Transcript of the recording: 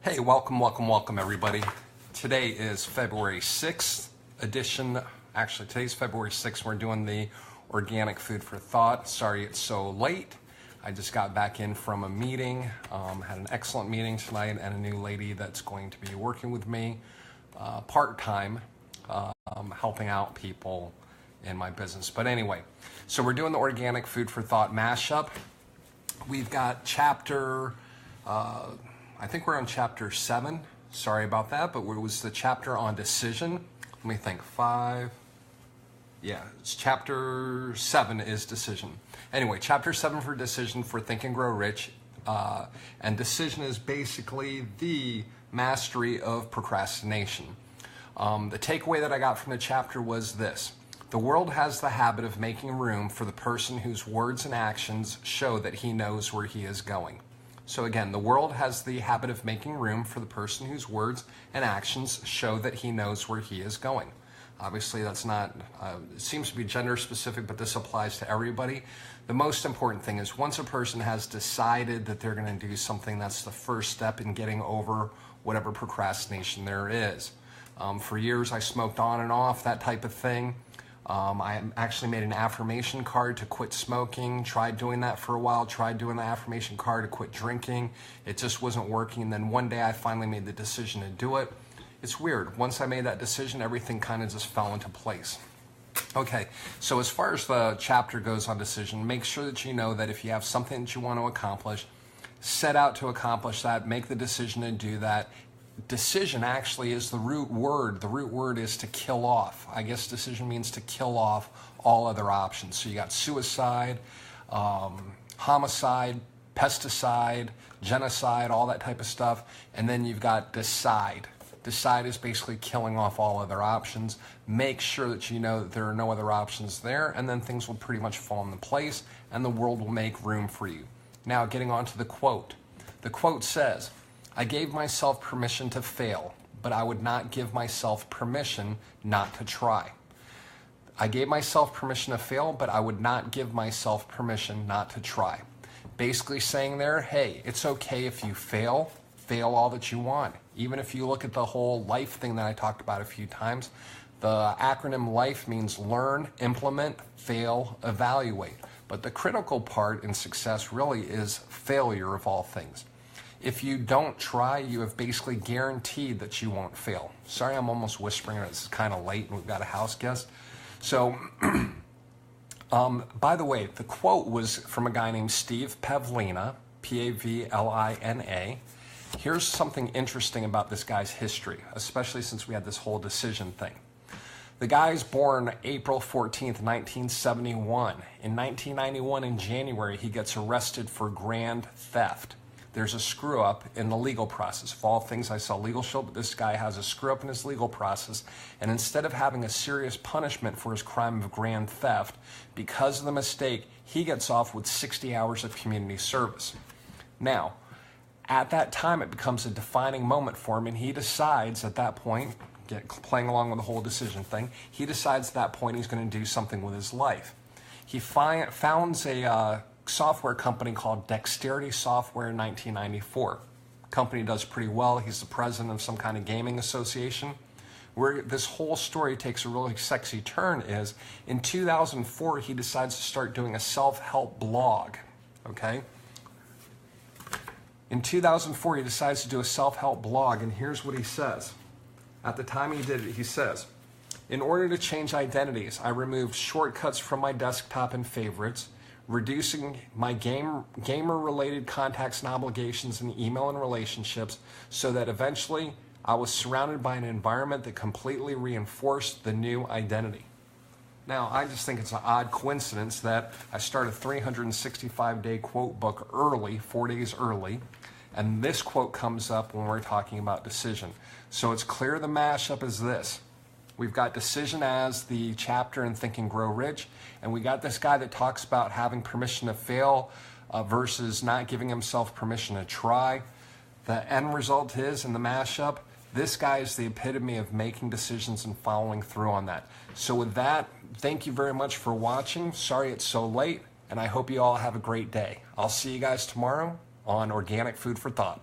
Hey, welcome everybody. Today is February 6th edition. Actually, today's February 6th. We're doing the organic food for thought. Sorry it's so late. I just got back in from a meeting. Had an excellent meeting tonight and a new lady that's going to be working with me part-time, helping out people in my business. But anyway, so we're doing the organic food for thought mashup. We've got chapter... I think we're on chapter 7. Sorry about that, but it was the chapter on decision. Let me think. 5. Yeah, it's chapter 7 is decision. Anyway, chapter 7 for decision for Think and Grow Rich. And decision is basically the mastery of procrastination. The takeaway that I got from the chapter was this. The world has the habit of making room for the person whose words and actions show that he knows where he is going. So again, the world has the habit of making room for the person whose words and actions show that he knows where he is going. Obviously, that's not, it seems to be gender specific, but this applies to everybody. The most important thing is once a person has decided that they're going to do something, that's the first step in getting over whatever procrastination there is. For years, I smoked on and off, that type of thing. I actually made an affirmation card to quit smoking, tried doing that for a while, tried doing the affirmation card to quit drinking. It just wasn't working. And then one day I finally made the decision to do it. It's weird. Once I made that decision, everything kind of just fell into place. Okay, so as far as the chapter goes on decision, make sure that you know that if you have something that you want to accomplish, set out to accomplish that, make the decision to do that. Decision actually is the root word. The root word is to kill off. I guess decision means to kill off all other options. So you got suicide, homicide, pesticide, genocide, all that type of stuff. And then you've got decide. Decide is basically killing off all other options. Make sure that you know that there are no other options there, and then things will pretty much fall into place, and the world will make room for you. Now, getting on to the quote. The quote says, I gave myself permission to fail, but I would not give myself permission not to try. I gave myself permission to fail, but I would not give myself permission not to try. Basically saying there, hey, it's okay if you fail all that you want. Even if you look at the whole life thing that I talked about a few times, the acronym LIFE means learn, implement, fail, evaluate. But the critical part in success really is failure of all things. If you don't try, you have basically guaranteed that you won't fail. Sorry, I'm almost whispering. It's kind of late and we've got a house guest. So, by the way, the quote was from a guy named Steve Pavlina, Pavlina. Here's something interesting about this guy's history, especially since we had this whole decision thing. The guy's born April 14th, 1971. In 1991, in January, he gets arrested for grand theft. There's a screw up in the legal process. Of all things, I saw legal show, but this guy has a screw up in his legal process. And instead of having a serious punishment for his crime of grand theft, because of the mistake, he gets off with 60 hours of community service. Now, at that time, it becomes a defining moment for him, and he decides at that point, playing along with the whole decision thing, he decides at that point he's going to do something with his life. He founds a software company called Dexterity Software in 1994. Company does pretty well. He's the president of some kind of gaming association. Where this whole story takes a really sexy turn is in 2004 he decides to start doing a self-help blog. Okay? In 2004 he decides to do a self-help blog, and here's what he says. At the time he did it, he says, in order to change identities, I removed shortcuts from my desktop and favorites, reducing my gamer-related contacts and obligations in email and relationships so that eventually I was surrounded by an environment that completely reinforced the new identity. Now, I just think it's an odd coincidence that I start a 365-day quote book early, 4 days early, and this quote comes up when we're talking about decision. So it's clear the mashup is this. We've got decision as the chapter in Think and Grow Rich, and we got this guy that talks about having permission to fail versus not giving himself permission to try. The end result is, in the mashup, this guy is the epitome of making decisions and following through on that. So with that, thank you very much for watching. Sorry it's so late, and I hope you all have a great day. I'll see you guys tomorrow on Organic Food for Thought.